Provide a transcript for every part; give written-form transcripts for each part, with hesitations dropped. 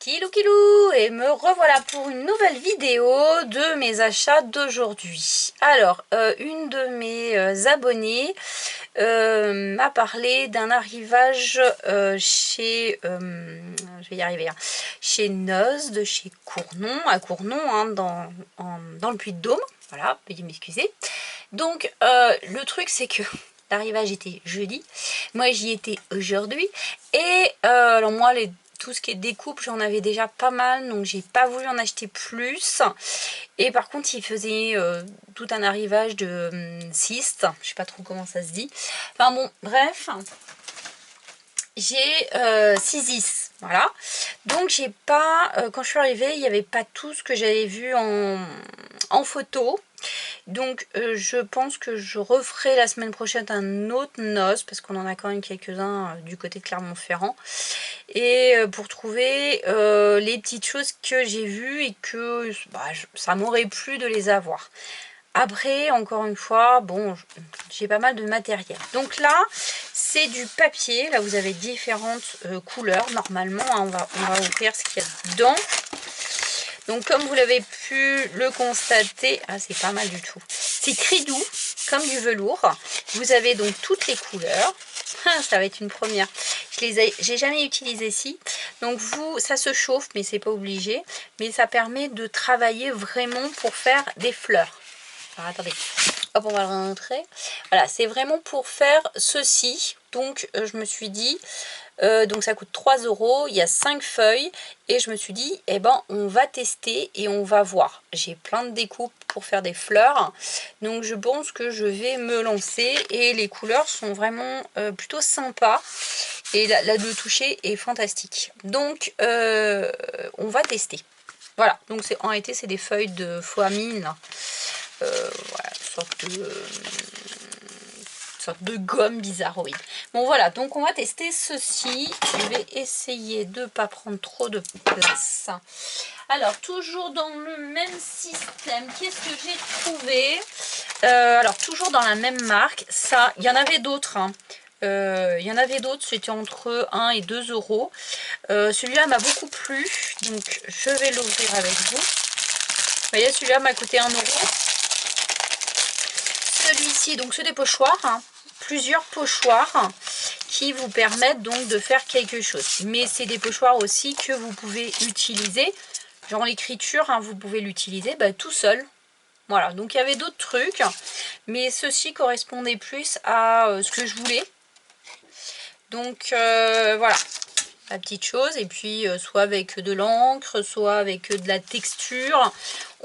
Kilou kilou, et me revoilà pour une nouvelle vidéo de mes achats d'aujourd'hui. Alors, une de mes abonnées m'a parlé d'un arrivage chez, je vais y arriver, hein, chez Noz, de chez Cournon, à Cournon, hein, dans le Puy-de-Dôme. Voilà, veuillez m'excuser. Donc, le truc, c'est que l'arrivage était jeudi. Moi, j'y étais aujourd'hui. Et alors moi, tout ce qui est découpe, j'en avais déjà pas mal, donc j'ai pas voulu en acheter plus. Et par contre, il faisait tout un arrivage de cystes, je sais pas trop comment ça se dit. Enfin bon, bref, j'ai 6 voilà. Donc j'ai pas, quand je suis arrivée, il n'y avait pas tout ce que j'avais vu en photo. Donc je pense que je referai la semaine prochaine un autre Noz, parce qu'on en a quand même quelques-uns du côté de Clermont-Ferrand, et pour trouver les petites choses que j'ai vues et que ça m'aurait plu de les avoir. Après, encore une fois, bon, j'ai pas mal de matériel. Donc là, c'est du papier. Là, vous avez différentes couleurs normalement, hein. On va ouvrir ce qu'il y a dedans. Donc comme vous l'avez pu le constater, ah c'est pas mal du tout. C'est cridou, comme du velours. Vous avez donc toutes les couleurs. Ça va être une première. J'ai jamais utilisé ici. Donc ça se chauffe, mais c'est pas obligé. Mais ça permet de travailler vraiment pour faire des fleurs. Alors attendez, hop, on va le rentrer. Voilà, c'est vraiment pour faire ceci. Donc je me suis dit, donc ça coûte 3 €, il y a 5 feuilles, et je me suis dit, eh ben on va tester et on va voir. J'ai plein de découpes pour faire des fleurs, donc je pense que je vais me lancer, et les couleurs sont vraiment plutôt sympas, et le toucher est fantastique. Donc on va tester. Voilà, donc en réalité c'est des feuilles de foamine, voilà, sorte de gomme bizarroïde. Bon voilà, donc on va tester ceci. Je vais essayer de ne pas prendre trop de place. Alors toujours dans le même système, qu'est-ce que j'ai trouvé? Alors toujours dans la même marque. Ça, il y en avait d'autres, hein. Il y en avait d'autres, c'était entre 1 et 2 €. Celui-là m'a beaucoup plu, donc je vais l'ouvrir avec vous. Vous voyez, celui-là m'a coûté 1 €. Celui-ci, donc c'est des pochoirs, hein, plusieurs pochoirs qui vous permettent donc de faire quelque chose. Mais c'est des pochoirs aussi que vous pouvez utiliser, genre l'écriture, hein, vous pouvez l'utiliser tout seul. Voilà, donc il y avait d'autres trucs, mais ceci correspondait plus à ce que je voulais. Donc voilà, la petite chose. Et puis soit avec de l'encre, soit avec de la texture,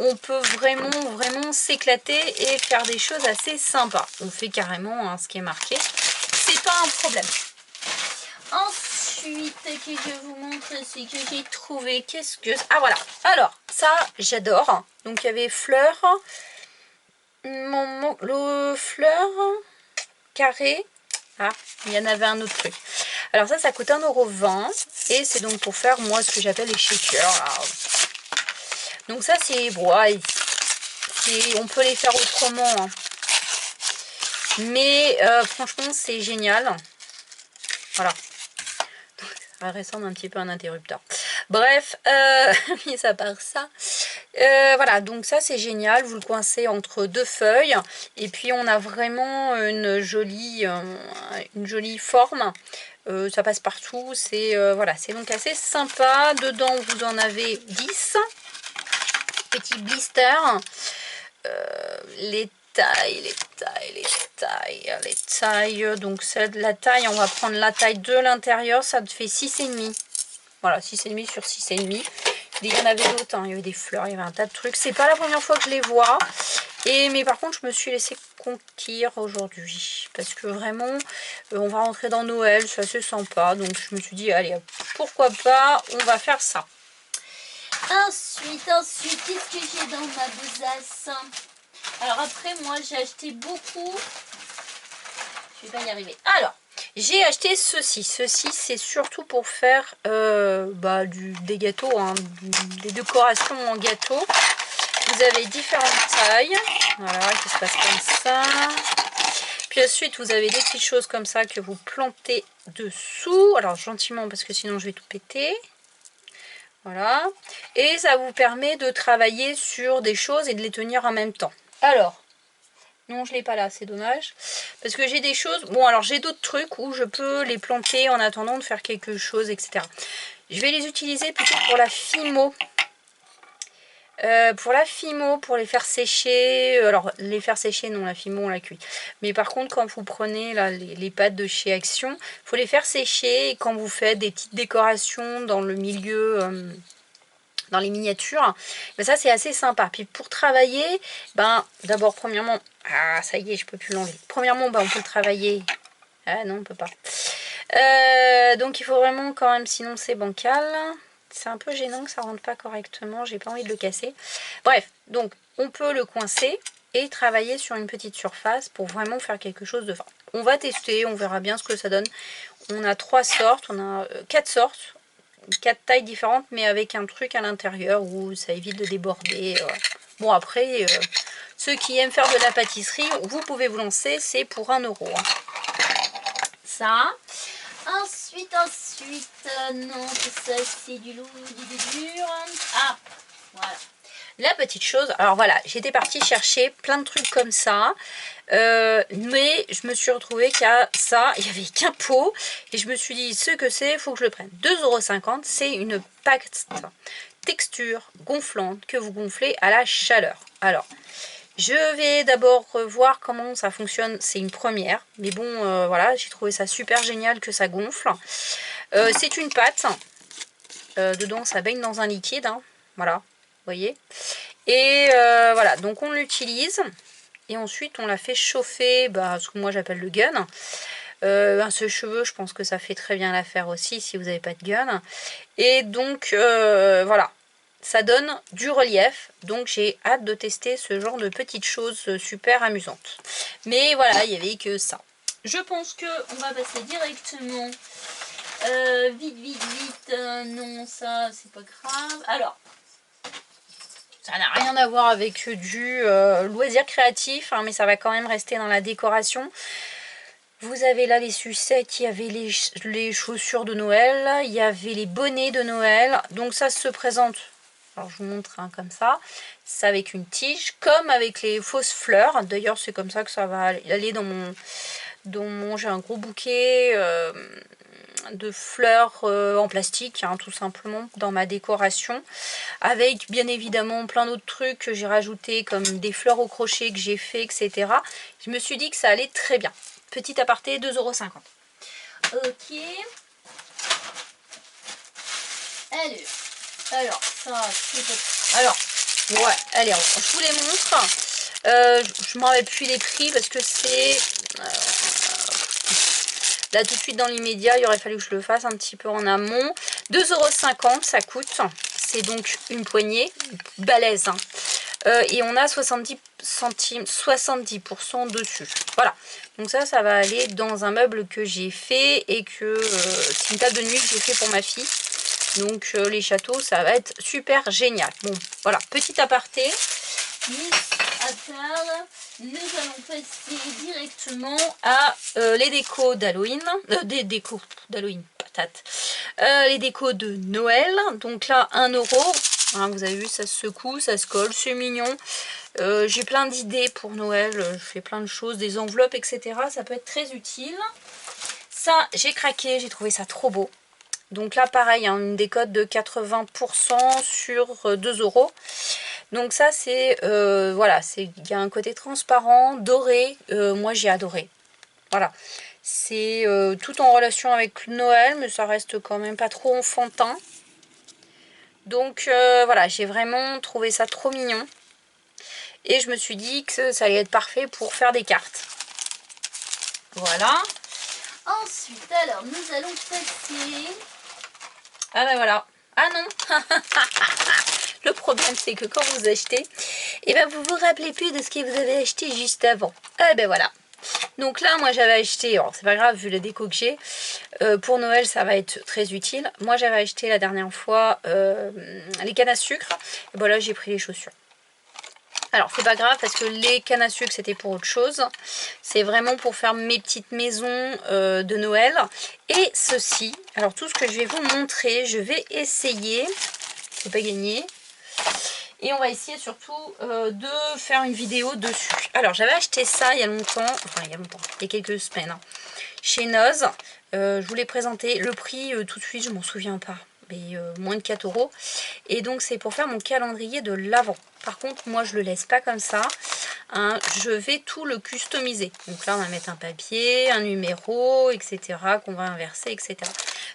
on peut vraiment s'éclater et faire des choses assez sympas. On fait carrément, hein, ce qui est marqué, c'est pas un problème. Ensuite, que je vous montre ce que j'ai trouvé. Qu'est-ce que... Ah voilà, alors ça j'adore. Donc il y avait fleurs, le fleur carré. Ah, il y en avait un autre truc. Alors ça coûte 1,20 € et c'est donc pour faire, moi, ce que j'appelle les shakers. Alors, donc ça c'est bon, on peut les faire autrement, hein. Mais franchement c'est génial. Voilà, donc, ça ressemble un petit peu à un interrupteur. Bref, mis à part ça, voilà, donc ça c'est génial. Vous le coincez entre deux feuilles et puis on a vraiment une jolie forme. Ça passe partout, c'est voilà, c'est donc assez sympa. Dedans vous en avez 10 petits blisters. Les tailles, donc la taille, on va prendre la taille de l'intérieur, ça te fait 6,5. Voilà, 6,5 sur 6,5. Il y en avait d'autres, hein. Il y avait des fleurs, il y avait un tas de trucs. C'est pas la première fois que je les vois. Mais par contre, je me suis laissée conquérir aujourd'hui. Parce que vraiment, on va rentrer dans Noël, c'est assez sympa. Donc je me suis dit, allez, pourquoi pas, on va faire ça. Ensuite, qu'est-ce que j'ai dans ma besace? Alors après, moi, j'ai acheté beaucoup. Je vais pas y arriver. Alors, j'ai acheté ceci. Ceci, c'est surtout pour faire des gâteaux, hein, des décorations en gâteau. Vous avez différentes tailles. Voilà, qui se passe comme ça. Puis ensuite, vous avez des petites choses comme ça que vous plantez dessous. Alors gentiment parce que sinon je vais tout péter. Voilà. Et ça vous permet de travailler sur des choses et de les tenir en même temps. Alors, non, je ne l'ai pas là, c'est dommage. Parce que j'ai des choses... Bon, alors j'ai d'autres trucs où je peux les planter en attendant de faire quelque chose, etc. Je vais les utiliser plutôt pour la Fimo. Pour les faire sécher, alors les faire sécher, non, la Fimo on la cuit. Mais par contre, quand vous prenez là, les pâtes de chez Action, il faut les faire sécher et quand vous faites des petites décorations dans le milieu, dans les miniatures, ben ça c'est assez sympa. Puis pour travailler, ben d'abord premièrement, ah ça y est, je peux plus l'enlever. Premièrement, ben, on peut le travailler. Ah non, on peut pas. Donc il faut vraiment quand même, sinon c'est bancal. C'est un peu gênant que ça rentre pas correctement, j'ai pas envie de le casser. Bref, donc on peut le coincer et travailler sur une petite surface pour vraiment faire quelque chose de fin. On va tester, on verra bien ce que ça donne. On a 3 sortes, on a 4 sortes, 4 tailles différentes, mais avec un truc à l'intérieur où ça évite de déborder. Bon après, ceux qui aiment faire de la pâtisserie, vous pouvez vous lancer, c'est pour 1 €. Hein. Ça... Ensuite, non, ça c'est du lourd, du dur. Ah, voilà. La petite chose, alors voilà, j'étais partie chercher plein de trucs comme ça, mais je me suis retrouvée qu'à ça, il n'y avait qu'un pot, et je me suis dit, ce que c'est, il faut que je le prenne. 2,50 €, c'est une pâte texture gonflante que vous gonflez à la chaleur. Alors, je vais d'abord voir comment ça fonctionne, c'est une première, mais bon, voilà, j'ai trouvé ça super génial que ça gonfle. C'est une pâte, dedans ça baigne dans un liquide, hein, voilà, vous voyez. Et voilà, donc on l'utilise, et ensuite on la fait chauffer, bah, ce que moi j'appelle le gun. Un sèche-cheveux, je pense que ça fait très bien l'affaire aussi si vous n'avez pas de gun. Et donc, voilà. Ça donne du relief, donc j'ai hâte de tester ce genre de petites choses super amusantes. Mais voilà, il n'y avait que ça. Je pense qu'on va passer directement. Vite. Non, ça, c'est pas grave. Alors, ça n'a rien à voir avec du loisir créatif, hein, mais ça va quand même rester dans la décoration. Vous avez là les sucettes, il y avait les chaussures de Noël, il y avait les bonnets de Noël. Donc ça se présente... Alors je vous montre hein, comme ça, c'est avec une tige, comme avec les fausses fleurs. D'ailleurs c'est comme ça que ça va aller dans mon j'ai un gros bouquet de fleurs en plastique, hein, tout simplement, dans ma décoration. Avec bien évidemment plein d'autres trucs que j'ai rajouté, comme des fleurs au crochet que j'ai fait, etc. Je me suis dit que ça allait très bien. Petit aparté, 2,50 €. Ok. Alors, ça, c'est... Alors, ouais, allez, je vous les montre. Je m'en rappelle plus les prix parce que c'est... là, tout de suite, dans l'immédiat, il aurait fallu que je le fasse un petit peu en amont. 2,50 € ça coûte. C'est donc une poignée balèze. Hein. Et on a 70 centimes, 70% dessus. Voilà. Donc ça va aller dans un meuble que j'ai fait et que... c'est une table de nuit que j'ai fait pour ma fille. Donc les châteaux, ça va être super génial. Bon, voilà, petit aparté. Mise à table, nous allons passer directement à les décos d'Halloween. Des décos d'Halloween, patate. Les décos de Noël. Donc là, 1 €. Hein, vous avez vu, ça se secoue, ça se colle, c'est mignon. J'ai plein d'idées pour Noël. Je fais plein de choses, des enveloppes, etc. Ça peut être très utile. Ça, j'ai craqué, j'ai trouvé ça trop beau. Donc là, pareil, hein, une décote de 80% sur 2 €. Donc ça, c'est... voilà, il y a un côté transparent, doré. Moi, j'ai adoré. Voilà. C'est tout en relation avec Noël, mais ça reste quand même pas trop enfantin. Donc voilà, j'ai vraiment trouvé ça trop mignon. Et je me suis dit que ça allait être parfait pour faire des cartes. Voilà. Ensuite, alors, nous allons passer... Ah ben voilà. Ah non. Le problème c'est que quand vous achetez, et ben vous vous rappelez plus de ce que vous avez acheté juste avant. Ah ben voilà. Donc là moi j'avais acheté, alors c'est pas grave vu la déco que j'ai, pour Noël ça va être très utile. Moi j'avais acheté la dernière fois les cannes à sucre, et ben là j'ai pris les chaussures. Alors c'est pas grave parce que les cannes à sucre c'était pour autre chose. C'est vraiment pour faire mes petites maisons de Noël. Et ceci, alors tout ce que je vais vous montrer, je vais essayer, c'est pas gagné. Et on va essayer surtout de faire une vidéo dessus. Alors j'avais acheté ça il y a longtemps, enfin il y a quelques semaines, hein, chez Noz. Je vous l'ai présenté, le prix tout de suite je m'en souviens pas, mais moins de 4 €. Et donc c'est pour faire mon calendrier de l'Avent. Par contre moi je le laisse pas comme ça, hein, je vais tout le customiser. Donc là on va mettre un papier, un numéro, etc. qu'on va inverser, etc.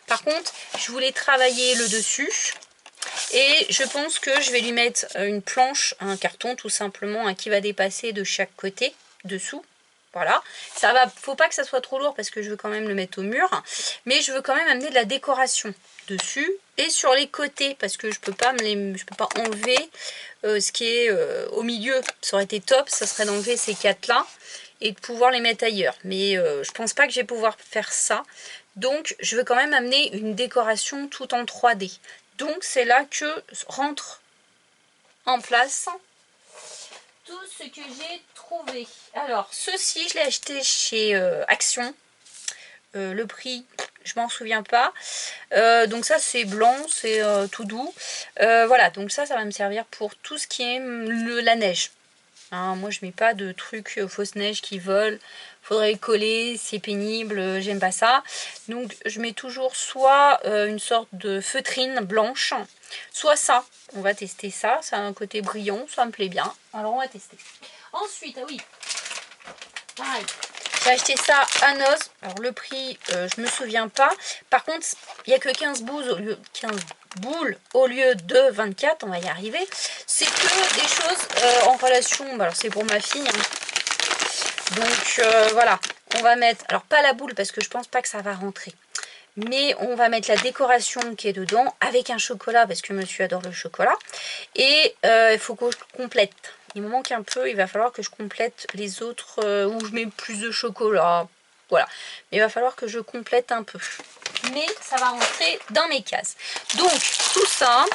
Par contre je voulais travailler le dessus. Et je pense que je vais lui mettre une planche, un carton tout simplement, hein, qui va dépasser de chaque côté, dessous. Voilà, ça va, faut pas que ça soit trop lourd parce que je veux quand même le mettre au mur. Mais je veux quand même amener de la décoration dessus et sur les côtés parce que je peux pas enlever ce qui est au milieu. Ça aurait été top, ça serait d'enlever ces quatre là et de pouvoir les mettre ailleurs. Mais je pense pas que je vais pouvoir faire ça. Donc je veux quand même amener une décoration tout en 3D. Donc c'est là que rentre en place tout ce que j'ai trouvé. Alors ceci je l'ai acheté chez Action. Le prix je m'en souviens pas. Donc ça c'est blanc, c'est tout doux. Voilà, donc ça va me servir pour tout ce qui est la neige. Hein, moi je mets pas de trucs fausse neige qui volent. Faudrait coller, c'est pénible, j'aime pas ça. Donc je mets toujours soit une sorte de feutrine blanche, soit ça. On va tester ça, ça a un côté brillant, ça me plaît bien. Alors on va tester. Ensuite, ah oui, pareil. J'ai acheté ça à Noz. Alors le prix, je me souviens pas. Par contre, il n'y a que 15 boules au lieu de 24. On va y arriver. C'est que des choses en relation. Alors c'est pour ma fille. Hein. Donc voilà. On va mettre, alors pas la boule parce que je pense pas que ça va rentrer. Mais on va mettre la décoration qui est dedans avec un chocolat parce que monsieur adore le chocolat. Et il faut que je complète. Il me manque un peu, il va falloir que je complète les autres où je mets plus de chocolat. Voilà. Mais il va falloir que je complète un peu. Mais ça va rentrer dans mes cases. Donc tout ça,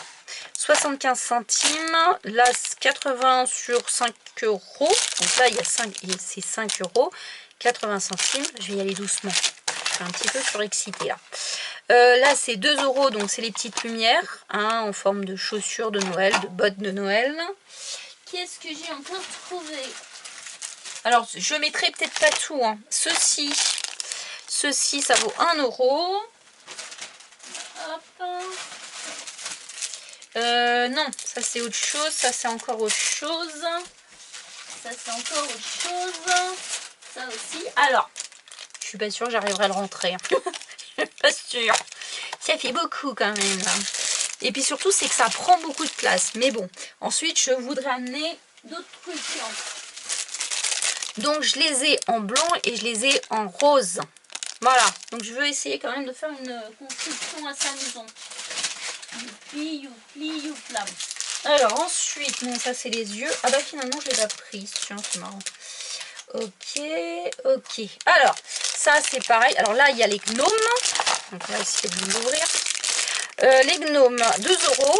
75 centimes. Là, 80 sur 5 €. Donc là, il y a 5, c'est 5 €. 80 centimes. Je vais y aller doucement. Je suis un petit peu surexcitée là. Là c'est 2 €, donc c'est les petites lumières, hein, en forme de chaussures de Noël, de bottes de Noël. Qu'est-ce que j'ai encore trouvé? Alors je mettrai peut-être pas tout, hein. Ceci ça vaut 1 €. Hop. Non, ça c'est autre chose, ça c'est encore autre chose. Ça c'est encore autre chose. Ça aussi. Alors, je suis pas sûre que j'arriverai à le rentrer. Je suis pas sûre. Ça fait beaucoup quand même. Et puis surtout, c'est que ça prend beaucoup de place. Mais bon, ensuite, je voudrais amener d'autres trucs. Donc, je les ai en blanc et je les ai en rose. Voilà. Donc, je veux essayer quand même de faire une construction assez amusante. Youpi, youpi, youplam. Alors, ensuite, bon, ça, c'est les yeux. Ah bah, finalement, je l'ai pas pris. Tiens, c'est marrant. Ok, ok. Alors, ça, c'est pareil. Alors là, il y a les gnomes. Donc, on va essayer de l'ouvrir. Les gnomes, 2 €.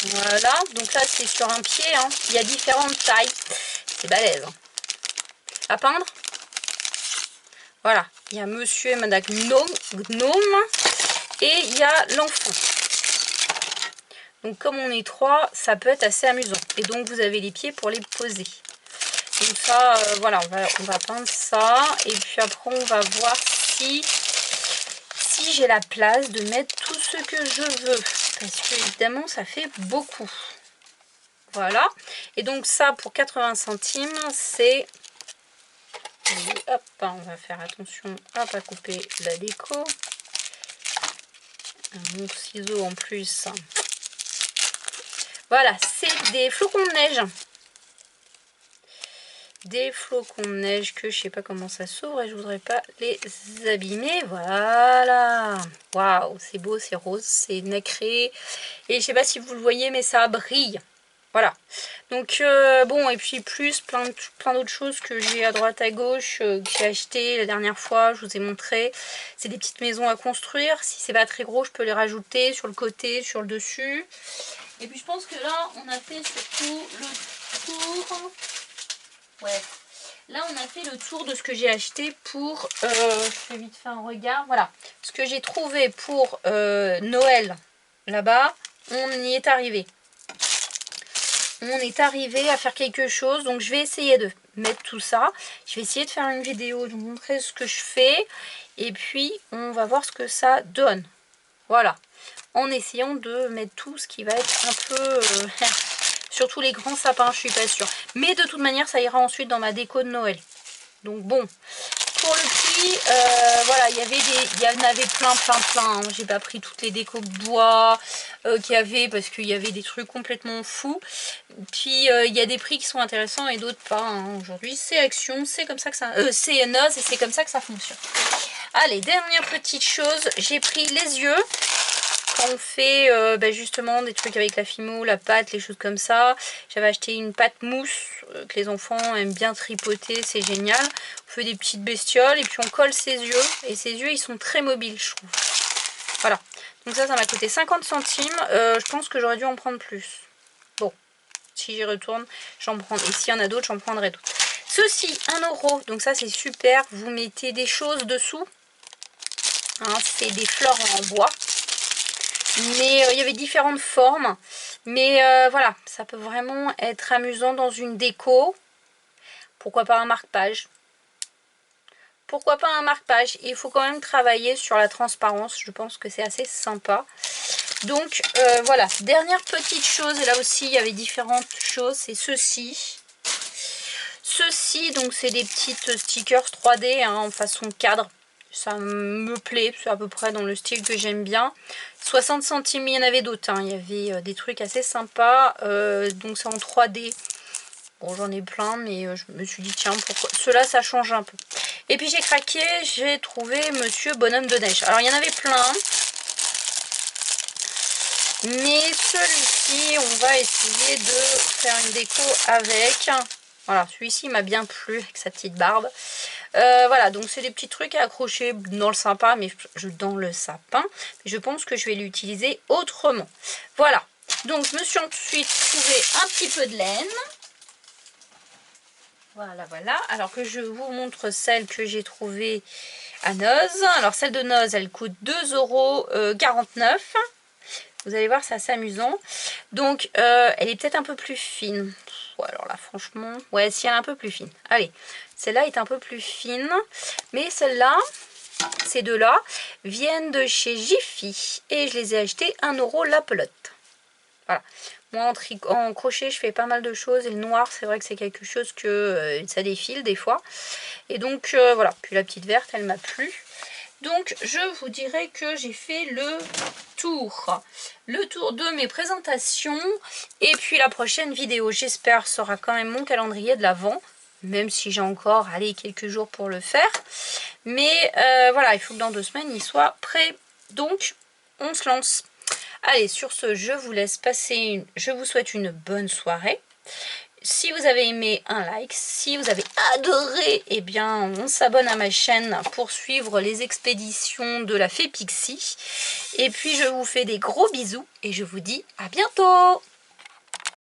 Voilà, donc là c'est sur un pied, hein. Il y a différentes tailles. C'est balèze. Hein. À peindre. Voilà, il y a monsieur et madame gnome. Et il y a l'enfant. Donc comme on est 3, ça peut être assez amusant. Et donc vous avez les pieds pour les poser. Donc ça, voilà, on va peindre ça. Et puis après on va voir si j'ai la place de mettre tout ce que je veux. Parce que évidemment ça fait beaucoup. Voilà. Et donc ça pour 80 centimes c'est... Hop, on va faire attention à pas couper la déco. Un autre ciseau en plus. Voilà, c'est des flocons de neige. Des flocons de neige que je sais pas comment ça s'ouvre et je voudrais pas les abîmer. Voilà. Waouh, c'est beau, c'est rose, c'est nacré. Et je sais pas si vous le voyez, mais ça brille. Voilà. Donc bon, et puis plus plein d'autres choses que j'ai à droite à gauche, que j'ai acheté la dernière fois, je vous ai montré. C'est des petites maisons à construire. Si c'est pas très gros, je peux les rajouter sur le côté, sur le dessus. Et puis je pense que là, on a fait surtout le tour. Ouais. Là, on a fait le tour de ce que j'ai acheté pour... je fais vite fait un regard. Voilà. Ce que j'ai trouvé pour Noël, là-bas, on y est arrivé. On est arrivé à faire quelque chose. Donc, je vais essayer de mettre tout ça. Je vais essayer de faire une vidéo, de vous montrer ce que je fais. Et puis, on va voir ce que ça donne. Voilà. En essayant de mettre tout ce qui va être un peu... surtout les grands sapins, je suis pas sûre. Mais de toute manière, ça ira ensuite dans ma déco de Noël. Donc bon, pour le prix, voilà, il y en avait plein. Hein. J'ai pas pris toutes les décos bois qu'il y avait parce qu'il y avait des trucs complètement fous. Puis il y a des prix qui sont intéressants et d'autres pas. Hein. Aujourd'hui, c'est Action, c'est comme ça que ça... c'est Noz et c'est comme ça que ça fonctionne. Allez, dernière petite chose, j'ai pris les yeux. Quand on fait justement des trucs avec la fimo, la pâte, les choses comme ça. J'avais acheté une pâte mousse que les enfants aiment bien tripoter, c'est génial. On fait des petites bestioles et puis on colle ses yeux. Et ses yeux, ils sont très mobiles, je trouve. Voilà. Donc ça m'a coûté 50 centimes. Je pense que j'aurais dû en prendre plus. Bon, si j'y retourne, j'en prends. Et s'il y en a d'autres, j'en prendrai d'autres. Ceci, 1 €. Donc ça, c'est super. Vous mettez des choses dessous. Hein, c'est des fleurs en bois. Mais il y avait différentes formes. Mais voilà, ça peut vraiment être amusant dans une déco. Pourquoi pas un marque-page? Pourquoi pas un marque-page? Il faut quand même travailler sur la transparence. Je pense que c'est assez sympa. Donc voilà, dernière petite chose. Et là aussi, il y avait différentes choses. C'est ceci. Ceci, donc c'est des petites stickers 3D hein, en façon cadre. Ça me plaît, c'est à peu près dans le style que j'aime bien. 60 centimes, il y en avait d'autres. Hein. Il y avait des trucs assez sympas. Donc c'est en 3D. Bon, j'en ai plein, mais je me suis dit, tiens, pourquoi... Ceux-là, ça change un peu. Et puis j'ai craqué, j'ai trouvé Monsieur Bonhomme de Neige. Alors, il y en avait plein. Mais celui-ci, on va essayer de faire une déco avec. Voilà, celui-ci m'a bien plu avec sa petite barbe. Voilà, donc c'est des petits trucs à accrocher dans le sapin, mais je pense que je vais l'utiliser autrement. Voilà, donc je me suis ensuite trouvé un petit peu de laine. Voilà, voilà. Alors que je vous montre celle que j'ai trouvée à Noz. Alors celle de Noz, elle coûte 2,49 €. Vous allez voir, c'est assez amusant. Donc, elle est peut-être un peu plus fine. Ouais, alors là, franchement... Ouais, si elle est un peu plus fine. Allez, celle-là est un peu plus fine. Mais celle-là, ces deux-là, viennent de chez Jiffy. Et je les ai achetées 1 € la pelote. Voilà. Moi, en crochet, je fais pas mal de choses. Et le noir, c'est vrai que c'est quelque chose que ça défile des fois. Et donc, voilà. Puis la petite verte, elle m'a plu. Donc je vous dirais que j'ai fait le tour de mes présentations. Et puis la prochaine vidéo, j'espère, sera quand même mon calendrier de l'Avent. Même si j'ai encore, allez, quelques jours pour le faire. Mais voilà, il faut que dans 2 semaines, il soit prêt. Donc, on se lance. Allez, sur ce, je vous laisse passer. Je vous souhaite une bonne soirée. Si vous avez aimé, un like. Si vous avez adoré, eh bien, on s'abonne à ma chaîne pour suivre les expéditions de la Fée Pixie. Et puis, je vous fais des gros bisous et je vous dis à bientôt!